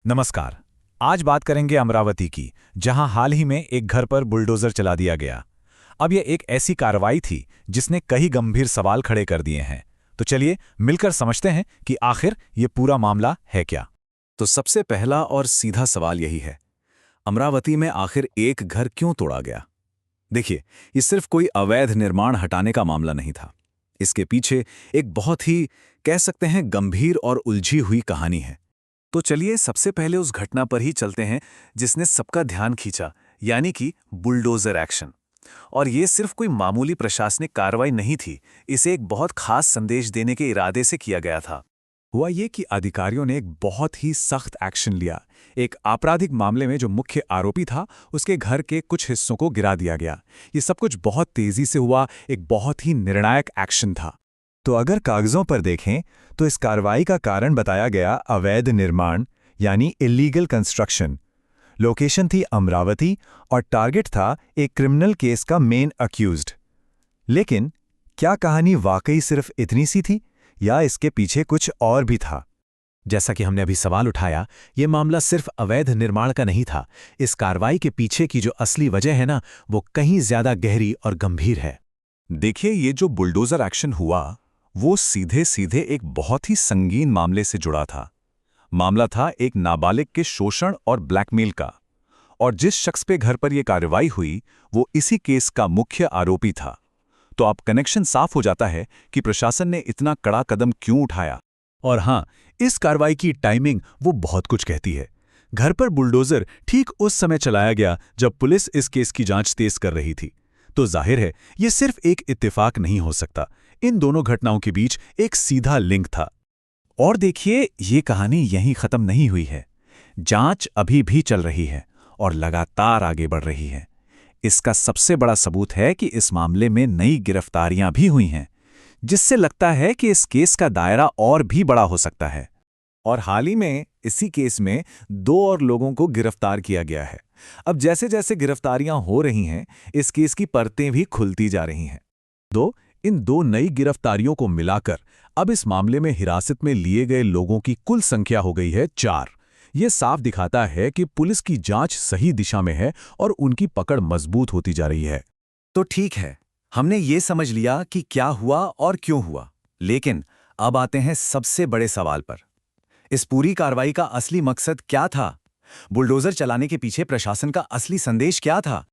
नमस्कार। आज बात करेंगे अमरावती की, जहां हाल ही में एक घर पर बुलडोजर चला दिया गया। अब यह एक ऐसी कार्रवाई थी जिसने कई गंभीर सवाल खड़े कर दिए हैं। तो चलिए मिलकर समझते हैं कि आखिर ये पूरा मामला है क्या। तो सबसे पहला और सीधा सवाल यही है, अमरावती में आखिर एक घर क्यों तोड़ा गया? देखिए, ये सिर्फ कोई अवैध निर्माण हटाने का मामला नहीं था। इसके पीछे एक बहुत ही, कह सकते हैं, गंभीर और उलझी हुई कहानी है। तो चलिए सबसे पहले उस घटना पर ही चलते हैं जिसने सबका ध्यान खींचा, यानी कि बुलडोजर एक्शन। और ये सिर्फ कोई मामूली प्रशासनिक कार्रवाई नहीं थी, इसे एक बहुत खास संदेश देने के इरादे से किया गया था। हुआ ये कि अधिकारियों ने एक बहुत ही सख्त एक्शन लिया। एक आपराधिक मामले में जो मुख्य आरोपी था, उसके घर के कुछ हिस्सों को गिरा दिया गया। ये सब कुछ बहुत तेजी से हुआ, एक बहुत ही निर्णायक एक्शन था। तो अगर कागजों पर देखें तो इस कार्रवाई का कारण बताया गया अवैध निर्माण, यानी इलीगल कंस्ट्रक्शन। लोकेशन थी अमरावती और टारगेट था एक क्रिमिनल केस का मेन अक्यूज्ड। लेकिन क्या कहानी वाकई सिर्फ इतनी सी थी या इसके पीछे कुछ और भी था? जैसा कि हमने अभी सवाल उठाया, ये मामला सिर्फ अवैध निर्माण का नहीं था। इस कार्रवाई के पीछे की जो असली वजह है ना, वो कहीं ज्यादा गहरी और गंभीर है। देखिए, ये जो बुलडोजर एक्शन हुआ, वो सीधे सीधे एक बहुत ही संगीन मामले से जुड़ा था। मामला था एक नाबालिग के शोषण और ब्लैकमेल का। और जिस शख्स पे घर पर यह कार्रवाई हुई, वो इसी केस का मुख्य आरोपी था। तो अब कनेक्शन साफ हो जाता है कि प्रशासन ने इतना कड़ा कदम क्यों उठाया। और हाँ, इस कार्रवाई की टाइमिंग वो बहुत कुछ कहती है। घर पर बुलडोजर ठीक उस समय चलाया गया जब पुलिस इस केस की जांच तेज कर रही थी। तो जाहिर है, ये सिर्फ एक इत्तेफाक नहीं हो सकता। इन दोनों घटनाओं के बीच एक सीधा लिंक था। और देखिए, ये कहानी यहीं खत्म नहीं हुई है। जांच अभी भी चल रही है और लगातार आगे बढ़ रही है। इसका सबसे बड़ा सबूत है कि इस मामले में नई गिरफ्तारियां भी हुई हैं, जिससे लगता है कि इस केस का दायरा और भी बड़ा हो सकता है। और हाल ही में इसी केस में 2 और लोगों को गिरफ्तार किया गया है। अब जैसे जैसे गिरफ्तारियां हो रही हैं, इस केस की परतें भी खुलती जा रही हैं। इन 2 नई गिरफ्तारियों को मिलाकर अब इस मामले में हिरासत में लिए गए लोगों की कुल संख्या हो गई है 4। ये साफ दिखाता है कि पुलिस की जांच सही दिशा में है और उनकी पकड़ मजबूत होती जा रही है। तो ठीक है, हमने ये समझ लिया कि क्या हुआ और क्यों हुआ। लेकिन अब आते हैं सबसे बड़े सवाल पर। इस पूरी कार्रवाई का असली मकसद क्या था? बुलडोजर चलाने के पीछे प्रशासन का असली संदेश क्या था?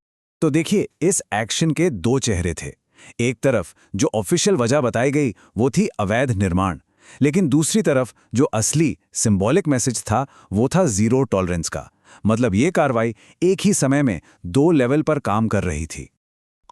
तो देखिए, इस एक्शन के 2 चेहरे थे। एक तरफ जो ऑफिशियल वजह बताई गई वो थी अवैध निर्माण, लेकिन दूसरी तरफ जो असली सिंबॉलिक मैसेज था वो था जीरो टॉलरेंस का। मतलब ये कार्रवाई एक ही समय में 2 लेवल पर काम कर रही थी।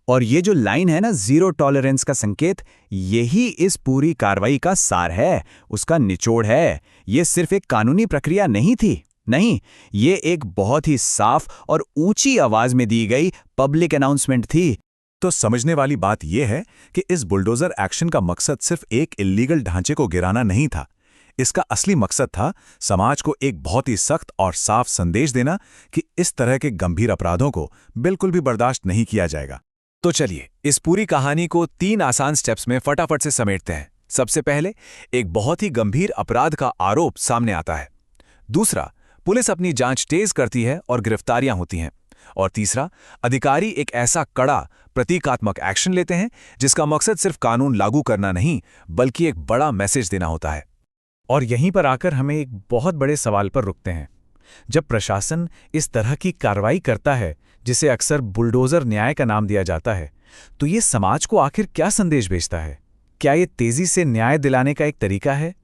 और ये जो लाइन है ना, जीरो टॉलरेंस का संकेत, यही इस पूरी कार्रवाई का सार है, उसका निचोड़ है। ये सिर्फ एक कानूनी प्रक्रिया नहीं थी, नहीं, ये एक बहुत ही साफ और ऊंची आवाज में दी गई पब्लिक अनाउंसमेंट थी। तो समझने वाली बात यह है कि इस बुलडोजर एक्शन का मकसद सिर्फ एक इल्लीगल ढांचे को गिराना नहीं था। इसका असली मकसद था समाज को एक बहुत ही सख्त और साफ संदेश देना कि इस तरह के गंभीर अपराधों को बिल्कुल भी बर्दाश्त नहीं किया जाएगा। तो चलिए इस पूरी कहानी को 3 आसान स्टेप्स में फटाफट से समेटते हैं। सबसे पहले, एक बहुत ही गंभीर अपराध का आरोप सामने आता है। दूसरा, पुलिस अपनी जांच तेज करती है और गिरफ्तारियां होती हैं। और तीसरा, अधिकारी एक ऐसा कड़ा प्रतीकात्मक एक्शन लेते हैं जिसका मकसद सिर्फ कानून लागू करना नहीं, बल्कि एक बड़ा मैसेज देना होता है। और यहीं पर आकर हमें एक बहुत बड़े सवाल पर रुकते हैं। जब प्रशासन इस तरह की कार्रवाई करता है, जिसे अक्सर बुलडोजर न्याय का नाम दिया जाता है, तो ये समाज को आखिर क्या संदेश भेजता है? क्या ये तेजी से न्याय दिलाने का एक तरीका है,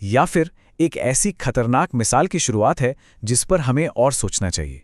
या फिर एक ऐसी खतरनाक मिसाल की शुरुआत है जिस पर हमें और सोचना चाहिए?